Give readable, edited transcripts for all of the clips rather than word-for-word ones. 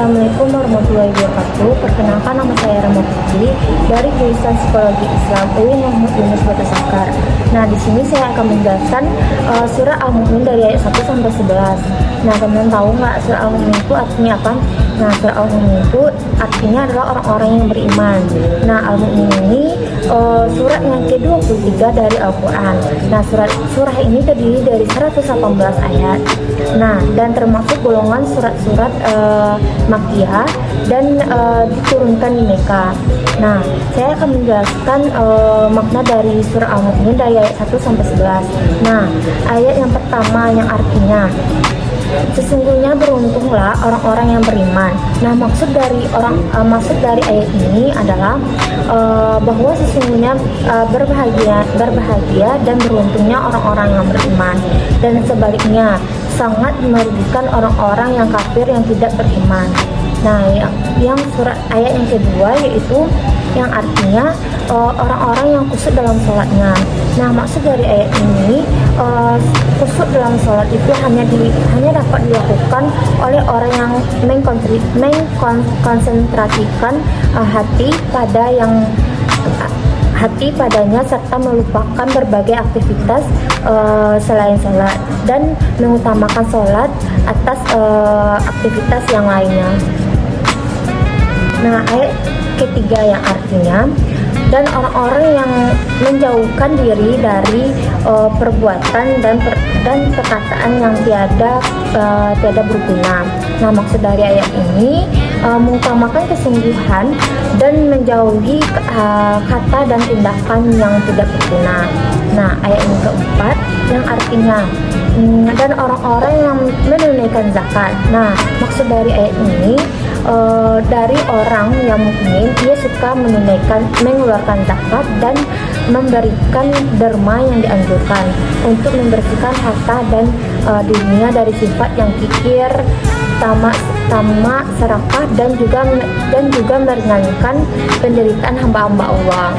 Assalamualaikum warahmatullahi wabarakatuh. Perkenalkan, nama saya Rama Putri dari jurusan Psikologi Islam UIN Muhammad Yunus Batu Sangkar. Nah, di sini saya akan menjelaskan surah Al-Mu'min dari ayat 1 sampai 11. Nah, teman-teman tahu nggak surah Al-Mu'min itu artinya apa? Nah, surah Al-Mu'min itu artinya adalah orang-orang yang beriman. Nah, Al-Mu'min ini surat yang ke-23 dari Al-Quran. Nah, surah ini terdiri dari 118 ayat. Nah, dan termasuk golongan surat-surat Makkiyah dan diturunkan di Mekah. Nah, saya akan menjelaskan makna dari surah Al-Mu'min dari ayat 1 sampai 11. Nah, ayat yang pertama yang artinya sesungguhnya beruntunglah orang-orang yang beriman. Nah, maksud dari ayat ini adalah bahwa sesungguhnya berbahagia dan beruntungnya orang-orang yang beriman, dan sebaliknya sangat merugikan orang-orang yang kafir yang tidak beriman. Nah, yang surat ayat yang kedua yaitu yang artinya orang-orang yang khusyuk dalam sholatnya. Nah, maksud dari ayat ini khusyuk dalam sholat itu hanya dapat dilakukan oleh orang yang mengkonsentrasikan hati padanya serta melupakan berbagai aktivitas selain sholat dan mengutamakan sholat atas aktivitas yang lainnya. Nah, ayat ketiga yang artinya dan orang-orang yang menjauhkan diri dari perbuatan dan perkataan yang tiada berguna. Nah, maksud dari ayat ini mengutamakan kesungguhan dan menjauhi kata dan tindakan yang tidak berguna. Nah, ayat yang keempat yang artinya dan orang-orang yang menunaikan zakat. Nah, maksud dari ayat ini dari orang yang mukmin, dia suka mengeluarkan zakat dan memberikan derma yang dianjurkan untuk membersihkan harta dan dirinya dari sifat yang kikir, tamak, serakah dan juga meringankan penderitaan hamba-hamba Allah.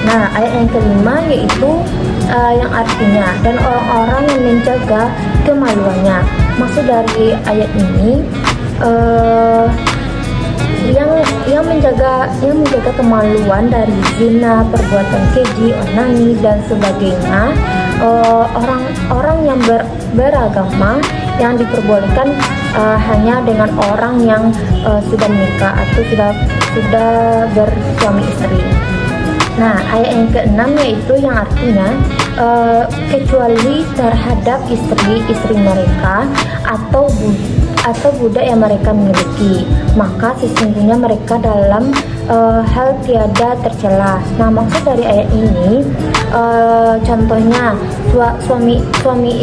Nah, ayat yang kelima yaitu yang artinya dan orang-orang yang menjaga kemaluannya. Maksud dari ayat ini yang menjaga kemaluan dari zina, perbuatan keji, onani dan sebagainya. Orang yang beragama yang diperbolehkan hanya dengan orang yang sudah menikah atau sudah bersuami istri. Nah, ayat yang keenam yaitu yang artinya kecuali terhadap istri mereka atau budak yang mereka miliki, maka sesungguhnya mereka dalam hal tiada tercela. Nah, maksud dari ayat ini contohnya suami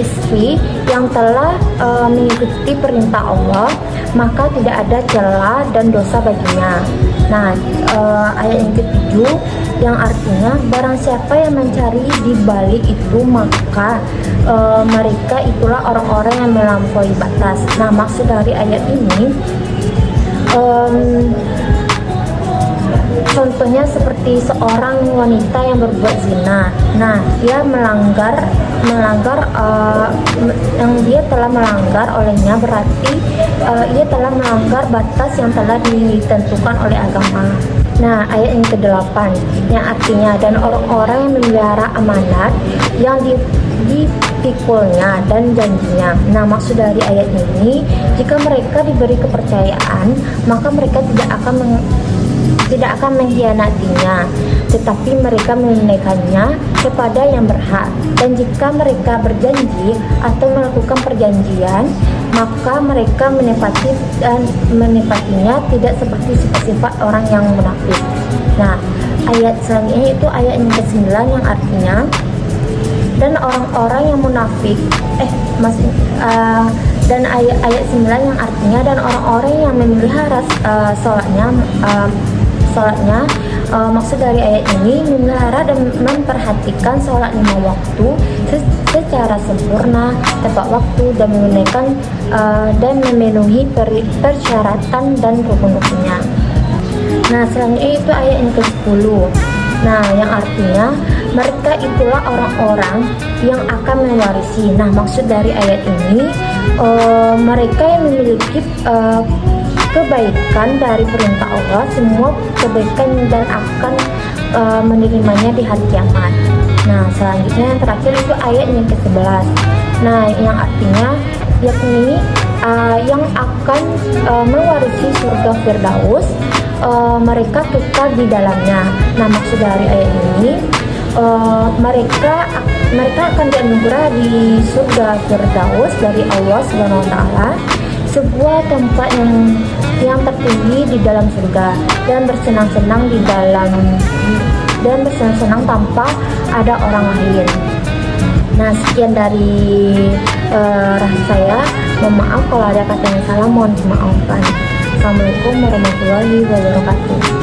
istri yang telah mengikuti perintah Allah, maka tidak ada cela dan dosa baginya. Nah, ayat yang ketujuh yang artinya barang siapa yang mencari di balik itu, maka mereka itulah orang-orang yang melampaui batas. Nah, maksud dari ayat ini contohnya seperti seorang wanita yang berbuat zina. Nah, dia yang dia telah melanggar olehnya berarti ia telah melanggar batas yang telah ditentukan oleh agama. Nah, ayat yang ke-8 yang artinya dan orang-orang yang memelihara amanat yang dipikulnya dan janjinya. Nah, maksud dari ayat ini jika mereka diberi kepercayaan, maka mereka tidak akan mengkhianatinya, tetapi mereka menunaikannya kepada yang berhak. Dan jika mereka berjanji atau melakukan perjanjian, maka mereka menepatinya tidak seperti sifat-sifat orang yang munafik. Nah, ayat selanjutnya itu ayat yang ke-9 yang artinya dan orang-orang yang munafik dan ayat 9 yang artinya dan orang-orang yang memelihara sholatnya. Maksud dari ayat ini memelihara dan memperhatikan sholat 5 waktu secara sempurna, tepat waktu dan menunaikan dan memenuhi persyaratan dan rukun-rukunnya. Nah, selanjutnya itu ayat yang ke-10. Nah, yang artinya mereka itulah orang-orang yang akan mewarisi. Nah, maksud dari ayat ini mereka yang memiliki kebaikan dari perintah Allah, semua kebaikan dan akan menerimanya di hari kiamat. Nah, selanjutnya yang terakhir itu ayat yang ke-11. Nah, yang artinya yakni yang akan mewarisi surga Firdaus, mereka kekal di dalamnya. Nah, maksud dari ayat ini mereka akan dianugerah di surga Firdaus dari Allah Subhanahu wa taala, sebuah tempat yang tertinggi di dalam surga, dan bersenang-senang tanpa ada orang lain. Nah, sekian dari saya. Mohon maaf kalau ada kata yang salah, mohon dimaafkan. Assalamualaikum warahmatullahi wabarakatuh.